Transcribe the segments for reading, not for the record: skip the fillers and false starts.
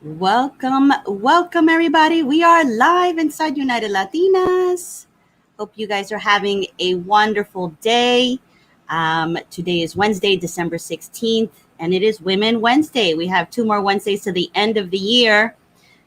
Welcome everybody. We are live inside United Latinas. Hope you guys are having a wonderful day. Today is Wednesday, December 16th, and it is Women Wednesday. We have 2 more Wednesdays to the end of the year.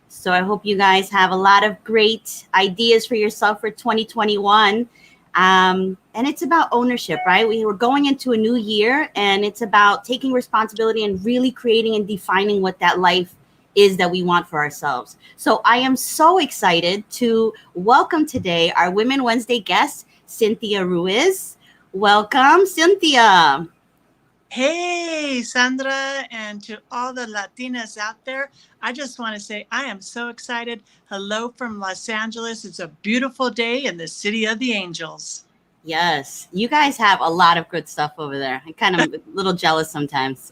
So I hope you guys have a lot of great ideas for yourself for 2021. And it's about ownership, right? We're going into a new year, and it's about taking responsibility and really creating and defining what that life is that we want for ourselves. So I am so excited to welcome today our Women Wednesday guest, Cynthia Ruiz. Welcome, Cynthia. Hey, Sandra, and to all the Latinas out there, I just want to say I am so excited. Hello from Los Angeles. It's a beautiful day in the city of the angels. Yes, you guys have a lot of good stuff over there. I'm kind of a little jealous sometimes.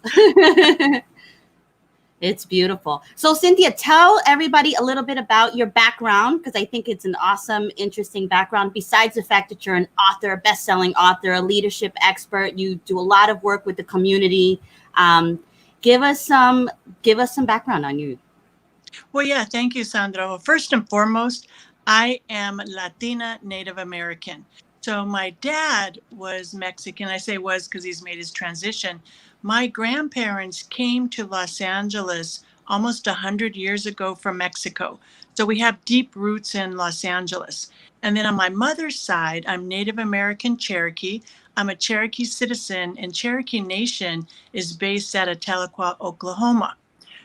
It's beautiful. So, Cynthia, tell everybody a little bit about your background, because I think it's an awesome, interesting background. Besides the fact that you're an author, a best-selling author, a leadership expert, you do a lot of work with the community. Give us some background on you. Well, yeah, thank you, Sandra. Well, first and foremost, I am Latina Native American. So my dad was Mexican. I say was because he's made his transition. My grandparents came to Los Angeles almost 100 years ago from Mexico. So we have deep roots in Los Angeles. And then on my mother's side, I'm Native American Cherokee. I'm a Cherokee citizen, and Cherokee Nation is based out of Tahlequah, Oklahoma.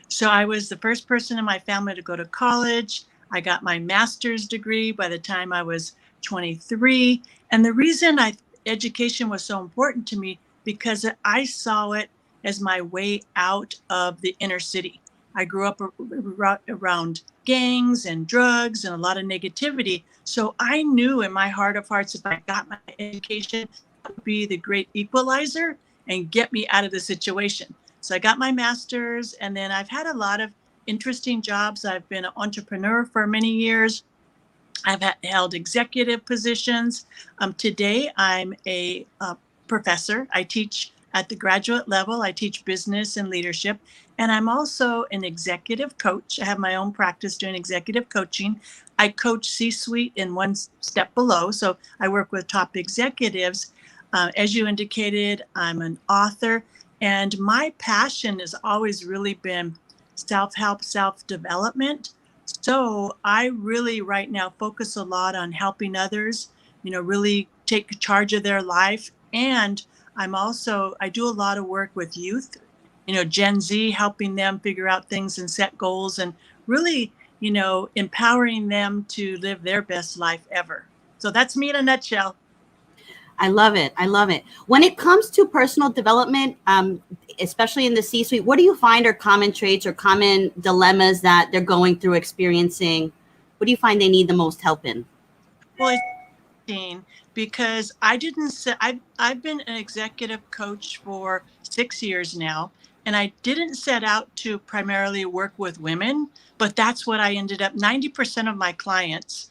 So I was the first person in my family to go to college. I got my master's degree by the time I was 23. And the reason education was so important to me because I saw it as my way out of the inner city. I grew up around gangs and drugs and a lot of negativity. So I knew in my heart of hearts, if I got my education, it would be the great equalizer and get me out of the situation. So I got my master's, and then I've had a lot of interesting jobs. I've been an entrepreneur for many years. I've held executive positions. Today, I'm a professor. I teach at the graduate level. I teach business and leadership. And I'm also an executive coach. I have my own practice doing executive coaching. I coach C-suite in one step below. So I work with top executives. As you indicated, I'm an author. And my passion has always really been self-help, self-development. So I really right now focus a lot on helping others, really take charge of their life. And I do a lot of work with youth, Gen Z, helping them figure out things and set goals and really, empowering them to live their best life ever. So that's me in a nutshell. I love it. I love it. When it comes to personal development, especially in the C-suite, what do you find are common traits or common dilemmas that they're going through, experiencing? What do you find they need the most help in? Well, it's interesting because I've been an executive coach for 6 years now, and I didn't set out to primarily work with women, but that's what I ended up. 90% of my clients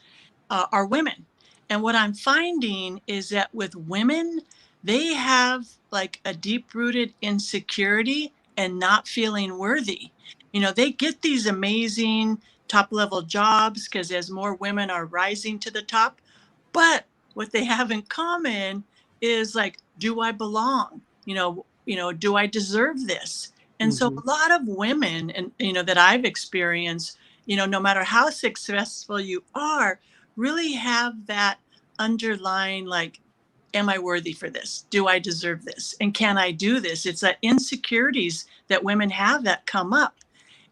are women. And what I'm finding is that with women, they have like a deep rooted insecurity and not feeling worthy. They get these amazing top level jobs because as more women are rising to the top. But what they have in common is like, do I belong? Do I deserve this? And so Mm-hmm. a lot of women and that I've experienced, no matter how successful you are, really have that underlying like, am I worthy for this? Do I deserve this? And can I do this? It's that insecurities that women have that come up.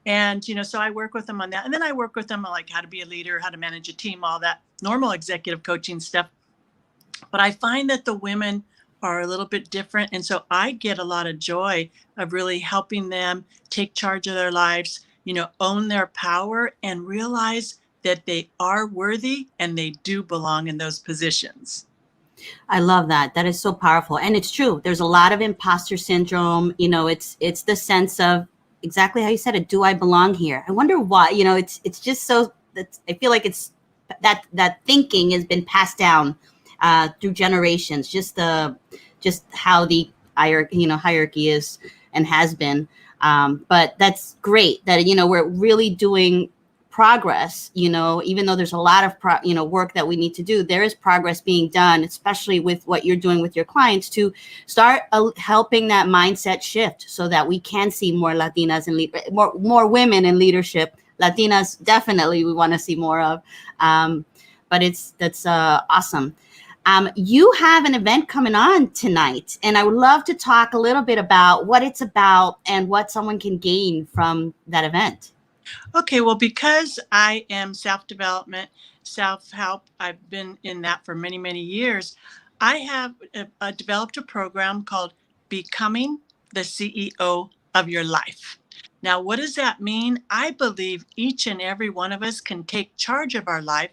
And, so I work with them on that. And then I work with them on like how to be a leader, how to manage a team, all that normal executive coaching stuff. But I find that the women are a little bit different. And so I get a lot of joy of really helping them take charge of their lives, own their power and realize that they are worthy and they do belong in those positions. I love that. That is so powerful. And it's true. There's a lot of imposter syndrome. It's the sense of exactly how you said it. Do I belong here? I wonder why. It's just so that I feel like it's that thinking has been passed down through generations. Just how the hierarchy is and has been. But that's great that, we're really doing progress, even though there's a lot of work that we need to do. There is progress being done, especially with what you're doing with your clients, to start helping that mindset shift so that we can see more Latinas and more women in leadership. Latinas, definitely we want to see more of. But that's awesome. You have an event coming on tonight, and I would love to talk a little bit about what it's about and what someone can gain from that event. Okay, well, because I am self-development, self-help, I've been in that for many, many years. I have developed a program called Becoming the CEO of Your Life. Now, what does that mean? I believe each and every one of us can take charge of our life,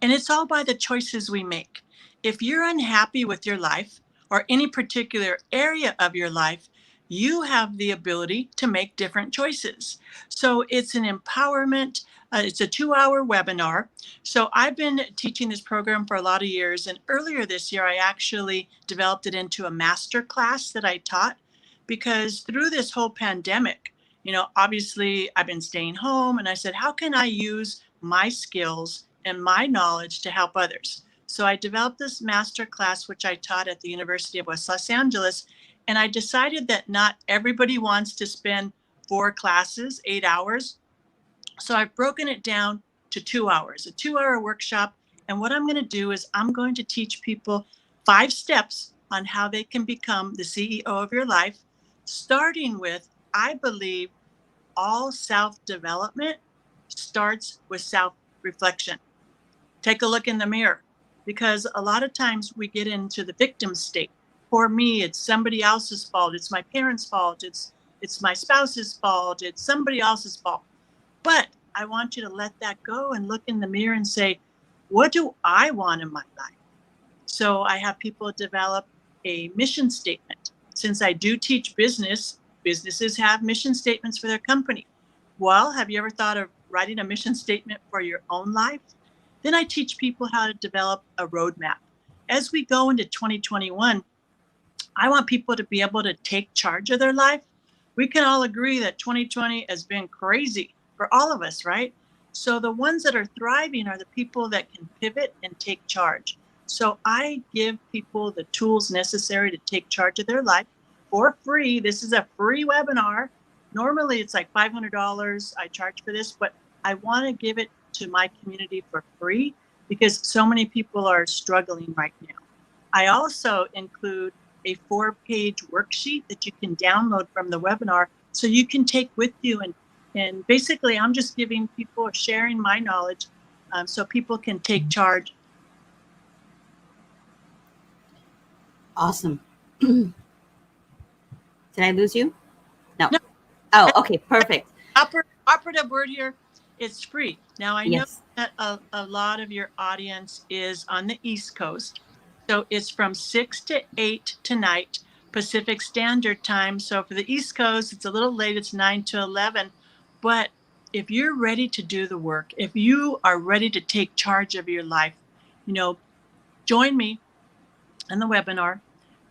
and it's all by the choices we make. If you're unhappy with your life or any particular area of your life, you have the ability to make different choices. So it's an empowerment. It's a 2-hour webinar. So I've been teaching this program for a lot of years. And earlier this year, I actually developed it into a master class that I taught, because through this whole pandemic, obviously I've been staying home, and I said, how can I use my skills and my knowledge to help others? So I developed this master class, which I taught at the University of West Los Angeles. And I decided that not everybody wants to spend 4 classes, 8 hours. So I've broken it down to 2 hours, a 2-hour workshop. And what I'm going to do is I'm going to teach people 5 steps on how they can become the CEO of your life, starting with, I believe all self-development starts with self-reflection. Take a look in the mirror, because a lot of times we get into the victim state. For me, it's somebody else's fault. It's my parents' fault. It's my spouse's fault. It's somebody else's fault. But I want you to let that go and look in the mirror and say, what do I want in my life? So I have people develop a mission statement. Since I do teach business, businesses have mission statements for their company. Well, have you ever thought of writing a mission statement for your own life? Then I teach people how to develop a roadmap. As we go into 2021, I want people to be able to take charge of their life. We can all agree that 2020 has been crazy for all of us, right? So the ones that are thriving are the people that can pivot and take charge. So I give people the tools necessary to take charge of their life for free. This is a free webinar. Normally it's like $500 I charge for this, but I want to give it to my community for free because so many people are struggling right now. I also include a 4-page worksheet that you can download from the webinar so you can take with you. And basically, I'm just giving people, sharing my knowledge so people can take charge. Awesome. Did I lose you? No. No. Oh, okay, perfect. Operative word here, it's free. Now, I know Yes. that a lot of your audience is on the East Coast. So it's from 6 to 8 tonight, Pacific Standard Time. So for the East Coast, it's a little late. It's 9 to 11. But if you're ready to do the work, if you are ready to take charge of your life, join me in the webinar.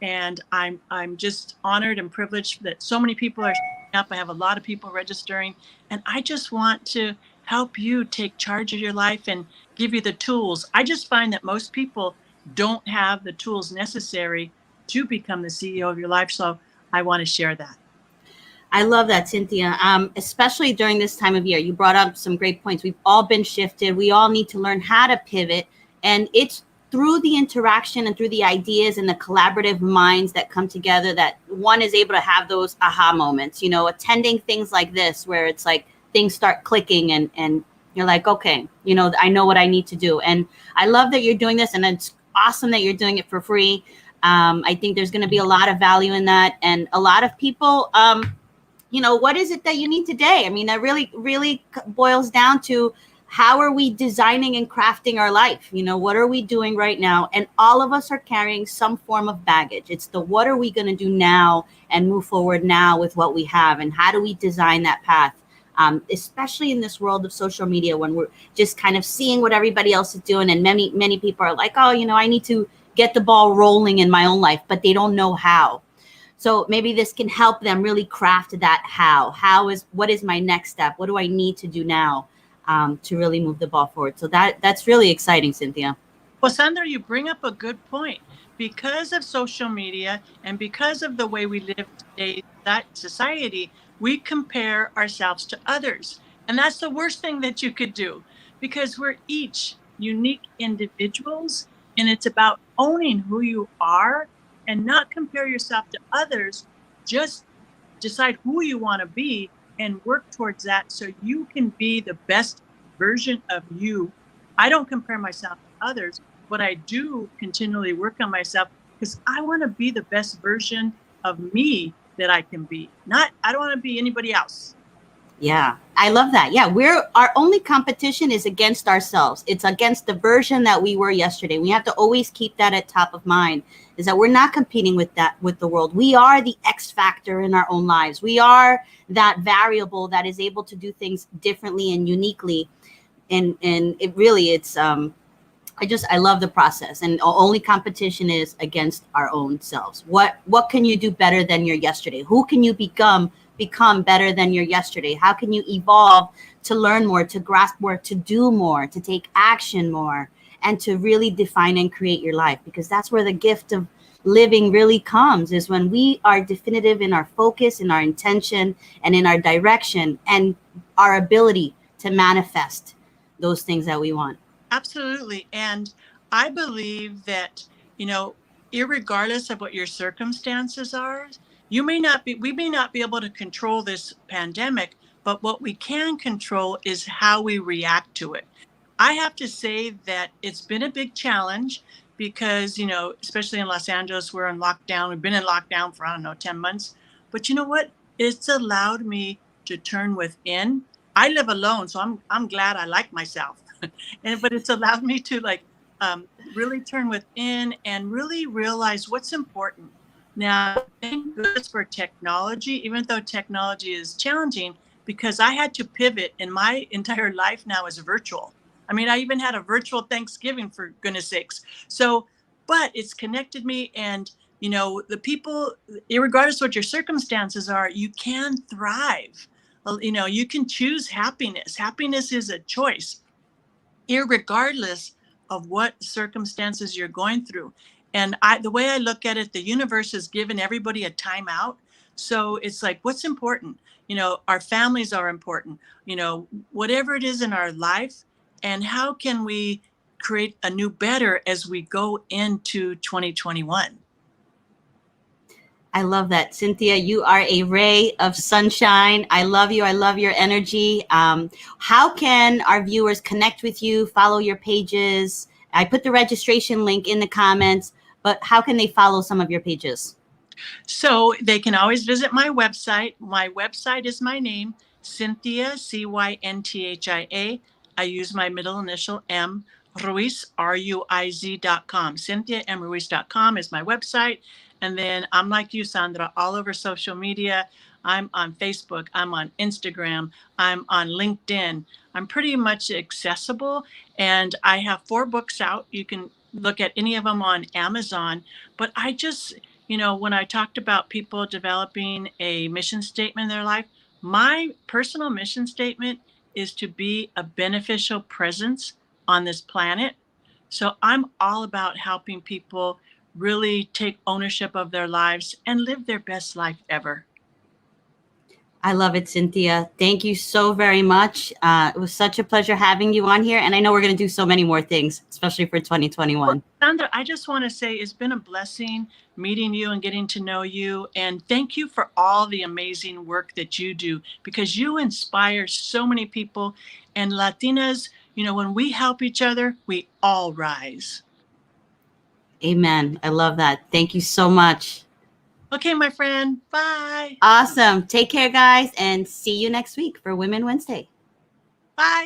And I'm just honored and privileged that so many people are showing up. I have a lot of people registering. And I just want to help you take charge of your life and give you the tools. I just find that most people don't have the tools necessary to become the CEO of your life. So I want to share that. I love that, Cynthia, especially during this time of year. You brought up some great points. We've all been shifted. We all need to learn how to pivot. And it's through the interaction and through the ideas and the collaborative minds that come together that one is able to have those aha moments, attending things like this, where it's like things start clicking and you're like, okay, I know what I need to do. And I love that you're doing this, and it's awesome that you're doing it for free. I think there's going to be a lot of value in that. And a lot of people, what is it that you need today? I mean, that really, really boils down to how are we designing and crafting our life? What are we doing right now? And all of us are carrying some form of baggage. It's the what are we going to do now and move forward now with what we have? And how do we design that path? Especially in this world of social media, when we're just kind of seeing what everybody else is doing. And many, many people are like, oh, I need to get the ball rolling in my own life, but they don't know how. So maybe this can help them really craft that what is my next step? What do I need to do now to really move the ball forward? So that's really exciting, Cynthia. Well, Sandra, you bring up a good point. Because of social media and because of the way we live today, that society, we compare ourselves to others. And that's the worst thing that you could do because we're each unique individuals. And it's about owning who you are and not compare yourself to others. Just decide who you want to be and work towards that so you can be the best version of you. I don't compare myself to others, but I do continually work on myself because I want to be the best version of me that I can be. I don't want to be anybody else. Yeah, I love that. Yeah, our only competition is against ourselves. It's against the version that we were yesterday. We have to always keep that at top of mind, is that we're not competing with the world. We are the X factor in our own lives. We are that variable that is able to do things differently and uniquely. And I love the process, and only competition is against our own selves. What can you do better than your yesterday? Who can you become better than your yesterday? How can you evolve to learn more, to grasp more, to do more, to take action more, and to really define and create your life? Because that's where the gift of living really comes, is when we are definitive in our focus, in our intention, and in our direction, and our ability to manifest those things that we want. Absolutely. And I believe that, irregardless of what your circumstances are, we may not be able to control this pandemic, but what we can control is how we react to it. I have to say that it's been a big challenge because, especially in Los Angeles, we're in lockdown. We've been in lockdown for, I don't know, 10 months. But you know what? It's allowed me to turn within. I live alone, so I'm glad I like myself. But it's allowed me to really turn within and really realize what's important. Now, thank goodness for technology, even though technology is challenging, because I had to pivot, and my entire life now is virtual. I mean, I even had a virtual Thanksgiving, for goodness sakes. So, but it's connected me, and the people, regardless of what your circumstances are, you can thrive. You can choose happiness. Happiness is a choice, irregardless of what circumstances you're going through. And the way I look at it, the universe has given everybody a timeout. So it's like, what's important? Our families are important, whatever it is in our life. And how can we create a new better as we go into 2021? I love that. Cynthia, you are a ray of sunshine. I love you. I love your energy. How can our viewers connect with you, follow your pages? I put the registration link in the comments, but how can they follow some of your pages? So they can always visit my website. My website is my name, Cynthia, Cynthia. I use my middle initial M, Ruiz, Ruiz.com. CynthiaMRuiz.com is my website. And then I'm like you, Sandra, all over social media. I'm on Facebook. I'm on Instagram. I'm on LinkedIn. I'm pretty much accessible. And I have 4 books out. You can look at any of them on Amazon. But I just, when I talked about people developing a mission statement in their life, my personal mission statement is to be a beneficial presence on this planet. So I'm all about helping people really take ownership of their lives and live their best life ever. I love it, Cynthia. Thank you so very much. It was such a pleasure having you on here. And I know we're going to do so many more things, especially for 2021. Well, Sandra, I just want to say it's been a blessing meeting you and getting to know you. And thank you for all the amazing work that you do, because you inspire so many people. And Latinas, when we help each other, we all rise. Amen. I love that. Thank you so much. Okay, my friend. Bye. Awesome. Take care, guys, and see you next week for Women Wednesday. Bye.